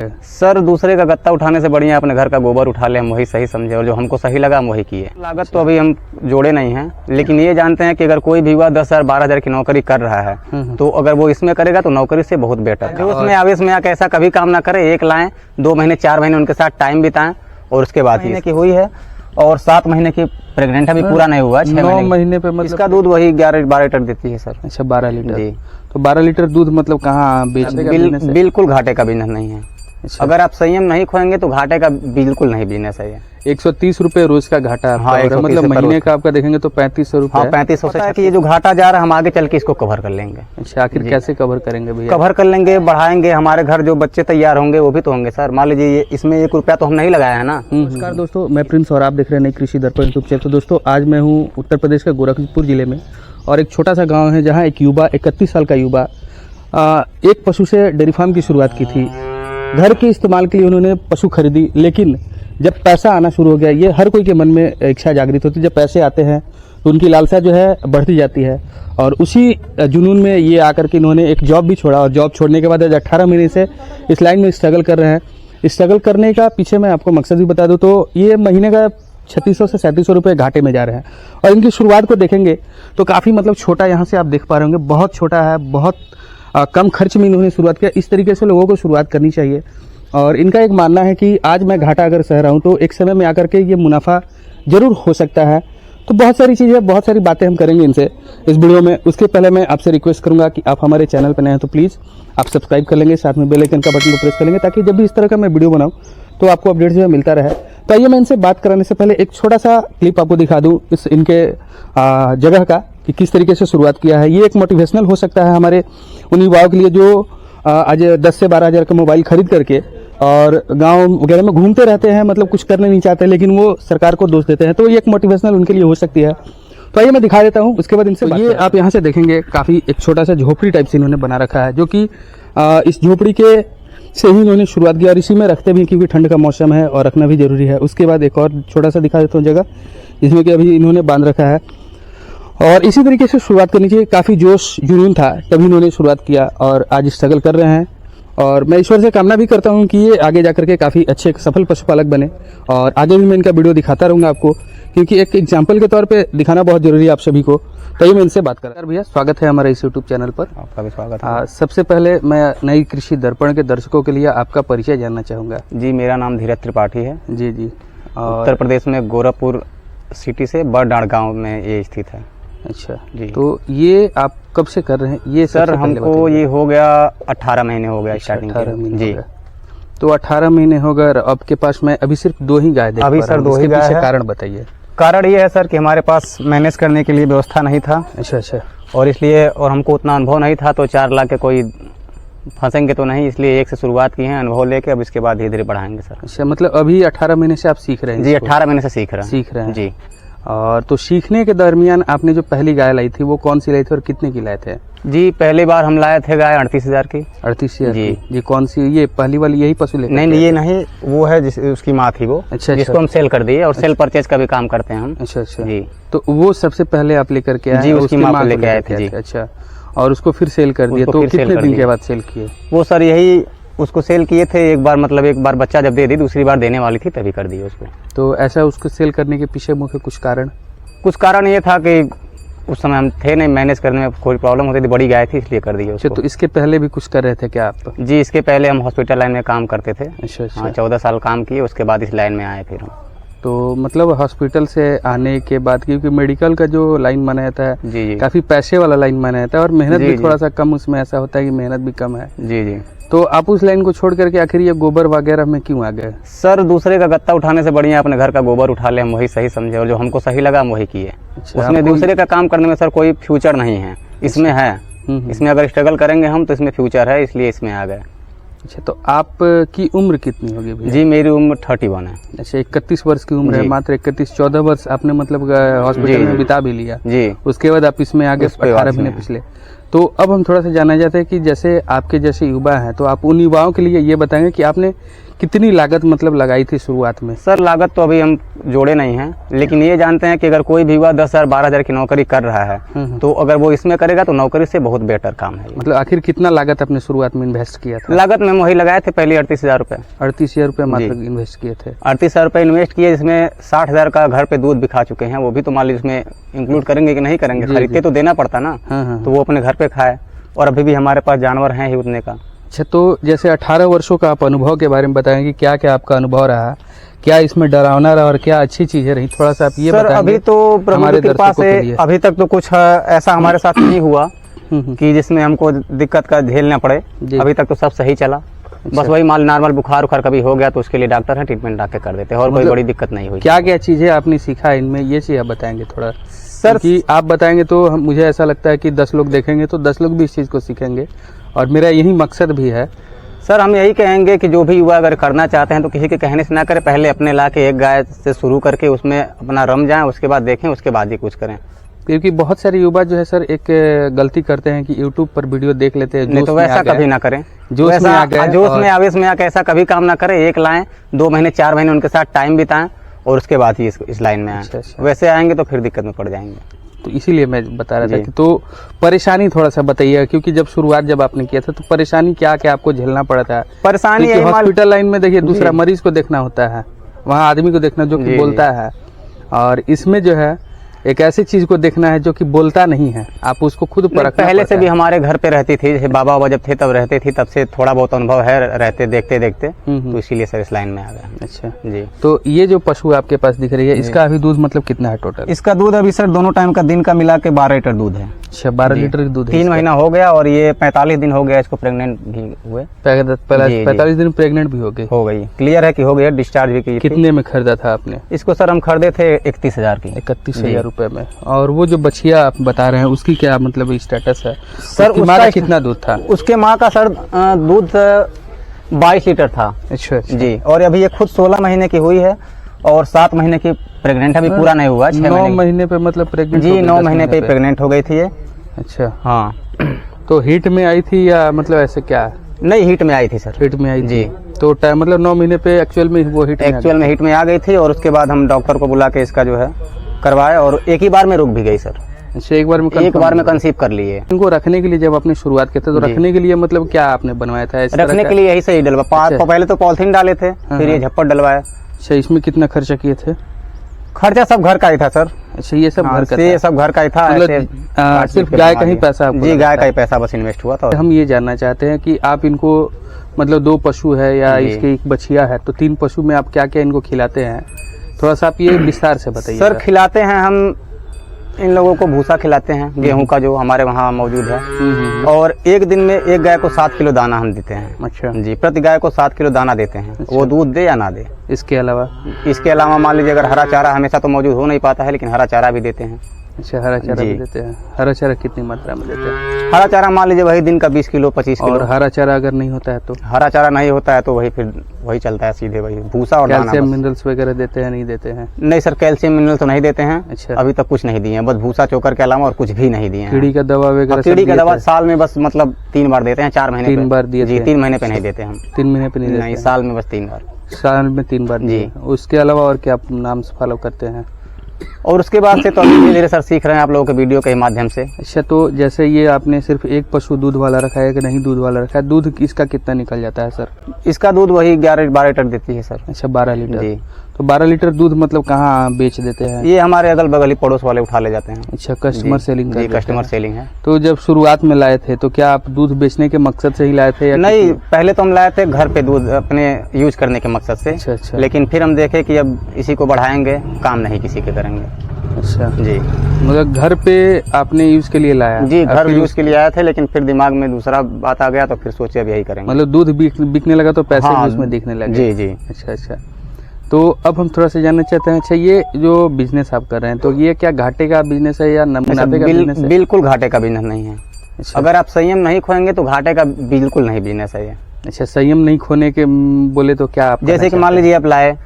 Sir दूसरे का गत्ता उठाने से बढ़िया अपने घर का गोबर उठा ले, हम वही सही समझे और जो हमको सही लगा हम वही किए। लागत तो अभी हम जोड़े नहीं हैं, लेकिन ये जानते हैं कि अगर कोई भी युवा 10,000 12,000 की नौकरी कर रहा है तो अगर वो इसमें करेगा तो नौकरी से बहुत बेटर है। उसमें आवेश में आकर ऐसा कभी काम ना करे, एक लाएं 2 महीने 4 महीने उनके साथ टाइम बिताएं और उसके बाद महीने की हुई है और 7 महीने की प्रेग्नेंट अभी पूरा नहीं हुआ, 6 महीने पे मतलब इसका दूध वही 11-12 लीटर देती है सर। अच्छा 12 लीटर जी। तो 12 लीटर दूध मतलब कहाँ बेचने का बिजनेस है? बिल्कुल घाटे का बिजनेस नहीं है। अच्छा। अगर आप संयम नहीं खोएंगे तो घाटे का बिल्कुल नहीं बिजनेस है। 130 रुपए रोज का घाटा आपका, हाँ, और 130 मतलब रुपए महीने रोज का आपका देखेंगे तो 3500 रुपए। हाँ 3500 से है कि ये जो घाटा जा रहा है हम आगे चल के इसको कवर कर लेंगे। अच्छा आखिर कैसे कवर करेंगे भैया? कवर कर लेंगे, बढ़ाएंगे, हमारे घर जो बच्चे तैयार होंगे वो भी तो होंगे सर। मान लीजिए ये इसमें 1 रुपया तो हम नहीं लगाया है ना। नमस्कार दोस्तों, मैं प्रिंस और आप देख रहे हैं नई कृषि दर्पण यूट्यूब चैनल। तो दोस्तों आज मैं हूँ उत्तर प्रदेश के गोरखपुर जिले में और एक छोटा सा गाँव है जहाँ एक युवा 31 साल का युवा एक पशु से डेयरी फार्म की शुरुआत की थी। घर के इस्तेमाल के लिए उन्होंने पशु खरीदी, लेकिन जब पैसा आना शुरू हो गया, ये हर कोई के मन में इच्छा जागृत होती है, जब पैसे आते हैं तो उनकी लालसा जो है बढ़ती जाती है। और उसी जुनून में ये आकर के इन्होंने एक जॉब भी छोड़ा और जॉब छोड़ने के बाद 18 महीने से इस लाइन में स्ट्रगल कर रहे हैं। स्ट्रगल करने का पीछे मैं आपको मकसद भी बता दूं तो ये महीने का 3600 से 3700 रुपये घाटे में जा रहे हैं। और इनकी शुरुआत को देखेंगे तो काफ़ी मतलब छोटा, यहाँ से आप देख पा रहे होंगे बहुत छोटा है, बहुत कम खर्च में इन्होंने शुरुआत किया। इस तरीके से लोगों को शुरुआत करनी चाहिए। और इनका एक मानना है कि आज मैं घाटा अगर सह रहा हूँ तो एक समय में आकर के ये मुनाफा जरूर हो सकता है। तो बहुत सारी चीज़ें, बहुत सारी बातें हम करेंगे इनसे इस वीडियो में। उसके पहले मैं आपसे रिक्वेस्ट करूंगा कि आप हमारे चैनल पर नए हैं तो प्लीज़ आप सब्सक्राइब कर लेंगे, साथ में बेल आइकन का बटन को प्रेस कर लेंगे ताकि जब भी इस तरह का मैं वीडियो बनाऊँ तो आपको अपडेट जो है मिलता रहे। तो आइए मैं इनसे बात कराने से पहले एक छोटा सा क्लिप आपको दिखा दूँ इस इनके जगह का कि किस तरीके से शुरुआत किया है। ये एक मोटिवेशनल हो सकता है हमारे उन युवाओं के लिए जो आज 10 से 12 हज़ार का मोबाइल खरीद करके और गांव वगैरह में घूमते रहते हैं, मतलब कुछ करने नहीं चाहते लेकिन वो सरकार को दोष देते हैं। तो ये एक मोटिवेशनल उनके लिए हो सकती है। तो आइए मैं दिखा देता हूँ, उसके बाद इनसे तो ये आप यहाँ से देखेंगे काफ़ी एक छोटा सा झोपड़ी टाइप से इन्होंने बना रखा है, जो कि इस झोपड़ी के से ही इन्होंने शुरुआत की और इसी में रखते भी क्योंकि ठंड का मौसम है और रखना भी जरूरी है। उसके बाद एक और छोटा सा दिखा देता हूँ जगह जिसमें कि अभी इन्होंने बांध रखा है और इसी तरीके से शुरुआत करनी चाहिए। काफ़ी जोश जुनून था तभी इन्होंने शुरुआत किया और आज स्ट्रगल कर रहे हैं। और मैं ईश्वर से कामना भी करता हूं कि ये आगे जाकर के काफ़ी अच्छे सफल पशुपालक बने और आगे भी मैं इनका वीडियो दिखाता रहूंगा आपको, क्योंकि एक एग्जाम्पल के तौर पे दिखाना बहुत जरूरी है आप सभी को। तो ये मैं इनसे बात कर भैया, स्वागत है हमारे इस यूट्यूब चैनल पर। आपका भी स्वागत है। सबसे पहले मैं नई कृषि दर्पण के दर्शकों के लिए आपका परिचय जानना चाहूँगा। जी मेरा नाम धीरज त्रिपाठी है। जी जी। उत्तर प्रदेश में गोरखपुर सिटी से बड़डांड गाँव में ये स्थित है। अच्छा जी। तो ये आप कब से कर रहे हैं ये? सर हमको ये हो गया 18 महीने हो गया स्टार्टिंग 18 महीने जी। तो 18 महीने हो गए, आपके पास में अभी सिर्फ 2 ही गाय देख अभी पा सर रहा हूं। 2 ही इसके गाय पीछे है। कारण बताइए। कारण ये है सर कि हमारे पास मैनेज करने के लिए व्यवस्था नहीं था। अच्छा अच्छा। और इसलिए और हमको उतना अनुभव नहीं था, तो 4 लाख के कोई फंसेंगे तो नहीं, इसलिए 1 से शुरुआत की है अनुभव लेके। अब इसके बाद धीरे धीरे बढ़ाएंगे सर। अच्छा मतलब अभी 18 महीने से आप सीख रहे हैं? जी 18 महीने से सीख रहे हैं जी। और तो सीखने के दरमियान आपने जो पहली गाय लाई थी वो कौन सी लाई थी और कितने की लाए थे? जी पहली बार हम लाए थे गाय 38,000 की। 38,000 जी। जी कौन सी? ये पहली वाली यही पशु लेकर? नहीं ये नहीं, वो है उसकी माँ थी वो। अच्छा जिसको हम सेल कर दिए और सेल परचेज का भी काम करते हैं हम। अच्छा अच्छा जी। तो वो सबसे पहले आप लेकर के आए? जी उसकी माँ को लेके आए थे जी। अच्छा, और उसको फिर सेल कर दिया? तो कितने दिन के बाद सेल किए वो? सर यही उसको सेल किए थे एक बार, मतलब एक बार बच्चा जब दे दी, दूसरी बार देने वाली थी तभी कर दिए उसको। तो ऐसा उसको सेल करने के पीछे मुख्य कुछ कारण? कुछ कारण ये था कि उस समय हम थे नहीं, मैनेज करने में कोई प्रॉब्लम होती थी, बड़ी गाय थी इसलिए कर दिए उसको। तो इसके पहले भी कुछ कर रहे थे क्या आप? जी इसके पहले हम हॉस्पिटल लाइन में काम करते थे। अच्छा अच्छा। हाँ 14 साल काम किए, उसके बाद इस लाइन में आए फिर हम। तो मतलब हॉस्पिटल से आने के बाद, क्योंकि मेडिकल का जो लाइन माना जाता है जी जी काफी पैसे वाला लाइन माना जाता है और मेहनत जी, भी थोड़ा सा कम, उसमें ऐसा होता है कि मेहनत भी कम है। जी जी। तो आप उस लाइन को छोड़ करके आखिर ये गोबर वगैरह में क्यों आ गए? सर दूसरे का गत्ता उठाने से बढ़िया अपने घर का गोबर उठा ले, हम वही सही समझे और जो हमको सही लगा हम वही किए। उसमें दूसरे का काम करने में सर कोई फ्यूचर नहीं है, इसमें है। इसमें अगर स्ट्रगल करेंगे हम तो इसमें फ्यूचर है, इसलिए इसमें आ गए। अच्छा तो आपकी उम्र कितनी होगी भैया? जी मेरी उम्र 31 है। अच्छा 31 वर्ष की उम्र है, मात्र 14 वर्ष आपने मतलब हॉस्पिटल में बिता भी लिया जी। उसके बाद आप इसमें आगे 18 महीने पिछले। तो अब हम थोड़ा सा जानना चाहते हैं कि जैसे आपके जैसे युवा हैं तो आप उन युवाओं के लिए ये बताएंगे कि आपने कितनी लागत मतलब लगाई थी शुरुआत में? सर लागत तो अभी हम जोड़े नहीं हैं, लेकिन ये जानते हैं कि अगर कोई भी युवा 10,000 12,000 की नौकरी कर रहा है तो अगर वो इसमें करेगा तो नौकरी से बहुत बेटर काम है। मतलब आखिर कितना लागत आपने शुरुआत में इन्वेस्ट किया था? लागत में वही लगाए थे पहले 38,000 रुपये। 38,000 रुपये मात्र इन्वेस्ट किए थे। 38,000 रुपये इन्वेस्ट किए, जिसमें 60,000 का घर पे दूध भी खा चुके हैं। वो भी तो मान लीजिए इसमें इंक्लूड करेंगे कि नहीं करेंगे, खरीद के तो देना पड़ता ना। तो वो अपने घर पे खाए, और अभी भी हमारे पास जानवर हैं ही उतने का। अच्छा, तो जैसे 18 वर्षों का आप अनुभव के बारे में बताएंगे, क्या क्या आपका अनुभव रहा, क्या इसमें डरावना रहा और क्या अच्छी चीजें रही, थोड़ा सा आप ये सर बताएंगे। अभी तो प्रभु की कृपा से अभी तक तो कुछ ऐसा हमारे साथ नहीं हुआ कि जिसमें हमको दिक्कत का झेलना पड़े। अभी तक तो सब सही चला। बस वही माल नॉर्मल बुखार उखार कभी हो गया तो उसके लिए डॉक्टर है, ट्रीटमेंट आके कर देते हैं, और कोई बड़ी दिक्कत नहीं हुई। क्या क्या चीजें आपने सीखा इनमें, ये चीज आप बताएंगे थोड़ा सर? कि आप बताएंगे तो मुझे ऐसा लगता है कि 10 लोग देखेंगे तो 10 लोग भी इस चीज को सीखेंगे, और मेरा यही मकसद भी है। सर हम यही कहेंगे कि जो भी युवा अगर करना चाहते हैं तो किसी के कहने से ना करें, पहले अपने ला के एक गाय से शुरू करके उसमें अपना रम जाएं, उसके बाद देखें, उसके बाद ही कुछ करें। क्योंकि बहुत सारे युवा जो है सर एक गलती करते हैं कि YouTube पर वीडियो देख लेते हैं, नहीं तो वैसा कभी ना करें। जोश में आवेश में आके ऐसा कभी काम ना करें। एक लाएं, 2 महीने 4 महीने उनके साथ टाइम बिताएं और उसके बाद ही इस लाइन में आए। अच्छा। वैसे आएंगे तो फिर दिक्कत में पड़ जाएंगे। तो इसीलिए मैं बता रहा था कि तो परेशानी थोड़ा सा बताइए, क्योंकि जब शुरुआत जब आपने किया था तो परेशानी क्या क्या आपको झेलना पड़ा था? परेशानी हॉस्पिटल लाइन में देखिए दूसरा मरीज को देखना होता है, वहाँ आदमी को देखना जो कि बोलता है, और इसमें जो है एक ऐसी चीज को देखना है जो कि बोलता नहीं है, आप उसको खुद परखना। पहले से भी हमारे घर पे रहती थी, जैसे बाबा जब थे तब रहते थी, तब से थोड़ा बहुत अनुभव है रहते देखते देखते, तो इसीलिए सर इस लाइन में आ गए। अच्छा जी। तो ये जो पशु आपके पास दिख रही है, इसका अभी दूध मतलब कितना है टोटल? इसका दूध अभी सर दोनों टाइम का दिन का मिला के 12 लीटर दूध है। अच्छा, 12 लीटर दूध है। 3 महीना हो गया और ये 45 दिन हो गया इसको प्रेग्नेंट भी हुए। 45 दिन प्रेग्नेंट भी हो गई। क्लियर है कि हो गया, डिस्चार्ज भी की। कितने में खरीदा था आपने इसको? सर हम खरीदे थे 31,000 की। 31,000 रुपए में। और वो जो बछिया आप बता रहे हैं उसकी क्या मतलब स्टेटस है सर? उसकी माँ का कितना दूध था? उसके माँ का सर दूध 22 लीटर था। अच्छा जी। और अभी ये खुद 16 महीने की हुई है और 7 महीने की प्रेग्नेंट, अभी पूरा नहीं हुआ। 9 महीने पे मतलब प्रेग्नेंट? जी 9 महीने पे प्रेग्नेंट हो गई थी ये। अच्छा हाँ। तो हीट में आई थी या मतलब ऐसे क्या? नहीं, हीट में आई थी सर। हीट में आई जी। तो मतलब 9 महीने पे एक्चुअल में वो हीट में आ गई थी, और उसके बाद हम डॉक्टर को बुला के इसका जो है करवाए, और एक ही बार में रुक भी गई सर। अच्छा, एक बार में कंसीव कर लिए। इनको रखने के लिए जब आपने शुरुआत किया था तो रखने के लिए मतलब क्या आपने बनवाया था? रखने के लिए यही सही डलवा। पहले तो पॉलिथीन डाले थे, फिर ये झप्पड़ डलवाया। अच्छा, इसमें कितना खर्चा किए थे? खर्चा सब घर का ही था सर। अच्छा, ये सब घर का था? ये सब घर का ही था। सिर्फ गाय का ही पैसा? जी, गाय का ही पैसा बस इन्वेस्ट हुआ था। हम ये जानना चाहते हैं कि आप इनको मतलब 2 पशु है या इसकी एक बछिया है, तो 3 पशु में आप क्या क्या इनको खिलाते हैं, थोड़ा सा आप ये विस्तार से बताइए। सर खिलाते हैं हम इन लोगों को भूसा खिलाते हैं, गेहूं का जो हमारे वहाँ मौजूद है, और एक दिन में एक गाय को 7 किलो दाना हम देते हैं। अच्छा जी, प्रति गाय को 7 किलो दाना देते हैं। अच्छा। वो दूध दे या ना दे। इसके अलावा मान लीजिए अगर हरा चारा हमेशा तो मौजूद हो नहीं पाता है, लेकिन हरा चारा भी देते हैं। अच्छा, हरा चारा भी देते हैं। हरा चारा कितनी मात्रा में देते हैं? हरा चारा मान लीजिए वही दिन का 20 किलो 25 किलो। और हरा चारा अगर नहीं होता है तो? हरा चारा नहीं होता है तो वही चलता है सीधे वही भूसा और दाना। कैल्शियम मिनरल्स वगैरह देते हैं नहीं देते हैं? नहीं सर, कैल्शियम मिनरल तो नहीं देते हैं। अच्छा, अभी तक कुछ नहीं दिए हैं, बस भूसा चोकर के अलावा और कुछ भी नहीं दिए हैं। कीड़ी का दवा वगैरह? कीड़ी का दवा साल में बस मतलब 3 बार देते हैं, 4 महीने 3 बार दिए? जी, 3 महीने पे नहीं देते हम। 3 महीने पे नहीं देते? साल में बस 3 बार। साल में 3 बार जी। उसके अलावा और क्या नाम से फॉलो करते हैं? और उसके बाद से तो धीरे धीरे सर सीख रहे हैं आप लोगों के वीडियो के माध्यम से। अच्छा, तो जैसे ये आपने सिर्फ एक पशु दूध वाला रखा है कि नहीं दूध वाला रखा है, दूध इसका कितना निकल जाता है सर? इसका दूध वही 11-12 लीटर देती है सर। अच्छा, 12 लीटर। जी। तो 12 लीटर दूध मतलब कहाँ बेच देते हैं? ये हमारे अगल बगल ही पड़ोस वाले उठा ले जाते हैं। अच्छा, कस्टमर सेलिंग? जी, कस्टमर सेलिंग है। तो जब शुरुआत में लाए थे तो क्या आप दूध बेचने के मकसद से ही लाए थे या नहीं? पहले तो हम लाए थे घर पे दूध अपने यूज करने के मकसद से। अच्छा। लेकिन फिर हम देखे कि अब इसी को बढ़ाएंगे, काम नहीं किसी के करेंगे। अच्छा जी, मतलब घर पे आपने यूज के लिए लाया? जी, घर यूज के लिए आए थे, लेकिन फिर दिमाग में दूसरा बात आ गया तो फिर सोचे अब यही करेंगे। मतलब दूध बिकने लगा तो पैसे भी उसमें दिखने लगे? जी जी। अच्छा। तो अब हम थोड़ा सा जानना चाहते हैं, अच्छा ये जो बिजनेस आप कर रहे हैं तो ये क्या घाटे का बिजनेस है या मुनाफे का बिजनेस है? बिल्कुल घाटे का बिजनेस नहीं है। अच्छा। अगर आप संयम नहीं खोएंगे तो घाटे का बिल्कुल नहीं बिजनेस है ये। अच्छा, संयम नहीं खोने के बोले तो क्या आप? जैसे कि मान लीजिए आप लाए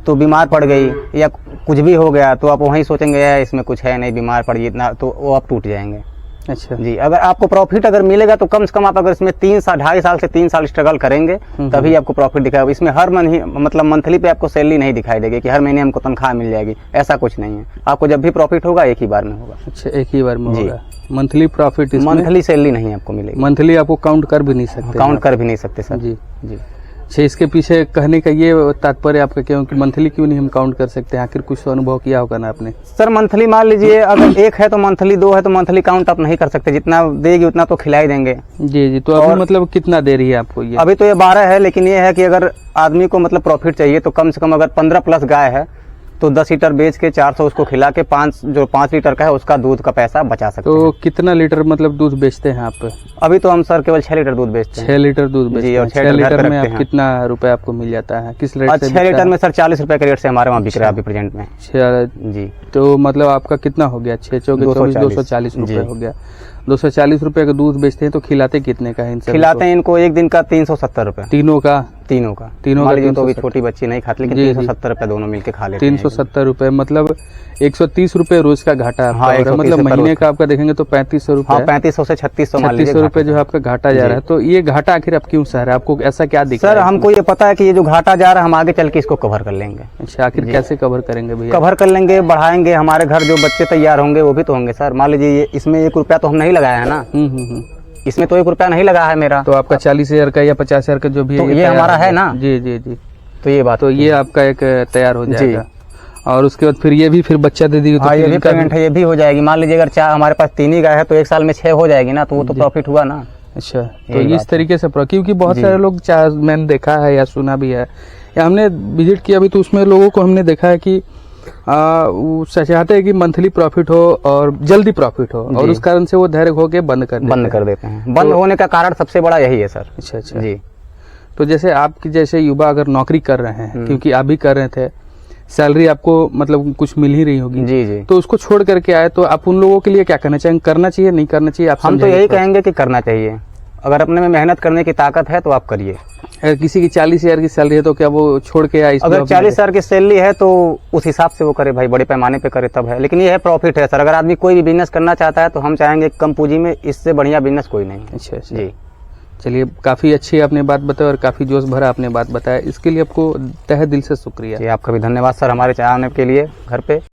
तो बीमार पड़ गई या कुछ भी हो गया तो आप वहीं सोचेंगे यार इसमें कुछ है नहीं, बीमार पड़ गई इतना, तो वो आप टूट जाएंगे। अच्छा जी। अगर आपको प्रॉफिट अगर मिलेगा तो कम से कम आप अगर इसमें 2.5 साल से 3 साल स्ट्रगल करेंगे तभी आपको प्रॉफिट दिखाएगा। इसमें हर महीने मतलब मंथली पे आपको सैलरी नहीं दिखाई देगी कि हर महीने हमको तनख्वाह मिल जाएगी, ऐसा कुछ नहीं है। आपको जब भी प्रॉफिट होगा एक ही बार में होगा। अच्छा, एक ही बार में जी। होगा। मंथली प्रॉफिट, मंथली सैलरी नहीं आपको मिलेगी, मंथली आपको काउंट कर भी नहीं सकते, काउंट कर भी नहीं सकते सर। जी। जी। अच्छा, इसके पीछे कहने का ये तात्पर्य आपका क्यों कि मंथली क्यों नहीं हम काउंट कर सकते हैं? आखिर कुछ तो अनुभव किया होगा ना आपने। सर मंथली मान लीजिए अगर एक है तो मंथली, 2 है तो मंथली काउंट आप नहीं कर सकते, जितना देगी उतना तो खिलाई देंगे। जी जी। तो अभी मतलब कितना दे रही है आपको ये? अभी तो ये 12 है, लेकिन ये है कि अगर आदमी को मतलब प्रॉफिट चाहिए तो कम से कम अगर 15 प्लस गाय है तो 10 लीटर बेच के 400 उसको खिला के 5 लीटर का है उसका दूध का पैसा बचा सकते हैं। तो कितना लीटर मतलब दूध बेचते हैं आप? अभी तो हम सर केवल 6 लीटर दूध बेचते हैं। 6 लीटर दूध बेचते जी, हैं। और 6 लीटर में आप रखते हैं। कितना रुपए आपको मिल जाता है? किस रेट से? 6 लीटर में सर 40 रुपए के रेट से हमारे वहाँ बिक रहा है अभी प्रेजेंट में। जी। तो मतलब आपका कितना हो गया? 6 चौके 24, 240 रुपए हो गया। 240 रुपए का दूध बेचते हैं तो खिलाते कितने का है इन सब? खिलाते हैं इनको एक दिन का 370 रुपए। तीनों का? तीनों का मान लीजिए तो अभी छोटी बच्ची नहीं खाती, लेकिन 370 रुपए दोनों मिलके खा लेते हैं। 370 रुपए मतलब 130 रुपए रोज का घाटा आपका हाँ, हो रहा है। 130 मतलब रुपए महीने रोज का आपका देखेंगे तो 3500 रुपए। हाँ, 3500 से 3600 मान लीजिए 3600 रुपए जो है आपका घाटा जा रहा है। तो ये घाटा आखिर आप क्यों सह रहे हैं? आपको ऐसा क्या दिख रहा सर है? हमको ये पता है कि ये जो घाटा जा रहा है हम आगे चल के इसको कवर कर लेंगे। अच्छा, आखिर कैसे कवर करेंगे भैया? कवर कर लेंगे, बढ़ाएंगे, हमारे घर जो बच्चे तैयार होंगे वो भी तो होंगे सर। मान लीजिए इसमें 1 रुपया तो हम नहीं लगाया है ना, इसमें तो 1 रुपया नहीं लगा है मेरा। तो आपका 40,000 का या 50,000 का जो भी तो ये तैयार हमारा हो है गया। ना। जी जी जी। तो ये बात तो ये आपका एक तैयार हो जाएगा और उसके बाद फिर ये भी फिर बच्चा दे दी तो हाँ, फिर ये भी इनका पेमेंट है, ये भी हो जाएगी। मान लीजिए अगर चाहे हमारे पास 3 ही गाय है तो 1 साल में 6 हो जाएगी ना, तो वो तो प्रॉफिट हुआ ना। अच्छा, तो यही इस बात तरीके से क्योंकि बहुत सारे लोग मैंने देखा है या सुना भी है या हमने विजिट किया भी, तो उसमें लोगों को हमने देखा है कि वो चाहते हैं कि मंथली प्रॉफिट हो और जल्दी प्रॉफिट हो और उस कारण से वो धैर्य होके बंद कर देते हैं। बंद होने का कारण सबसे बड़ा यही है सर। अच्छा अच्छा जी। तो जैसे आपकी जैसे युवा अगर नौकरी कर रहे हैं, क्योंकि आप भी कर रहे थे, सैलरी आपको मतलब कुछ मिल ही रही होगी। जी जी। तो उसको छोड़ करके आए तो आप उन लोगों के लिए क्या कहना चाहिए? करना चाहिए, नहीं करना चाहिए? आप हम तो यही कहेंगे कि करना चाहिए। अगर अपने में मेहनत करने की ताकत है तो आप करिए। अगर किसी की 40,000 की सैलरी है तो क्या वो छोड़ के आए? अगर 40,000 की सैलरी है तो उस हिसाब से वो करे भाई, बड़े पैमाने पे करे तब है। लेकिन ये है प्रॉफिट है सर। अगर आदमी कोई भी बिजनेस करना चाहता है तो हम चाहेंगे कम पूंजी में, इससे बढ़िया बिजनेस कोई नहीं। अच्छा अच्छा जी। चलिए, काफ़ी अच्छी आपने बात बताई और काफ़ी जोश भरा आपने बात बताया, इसके लिए आपको तहे दिल से शुक्रिया। जी, आपका भी धन्यवाद सर हमारे आने के लिए घर पे।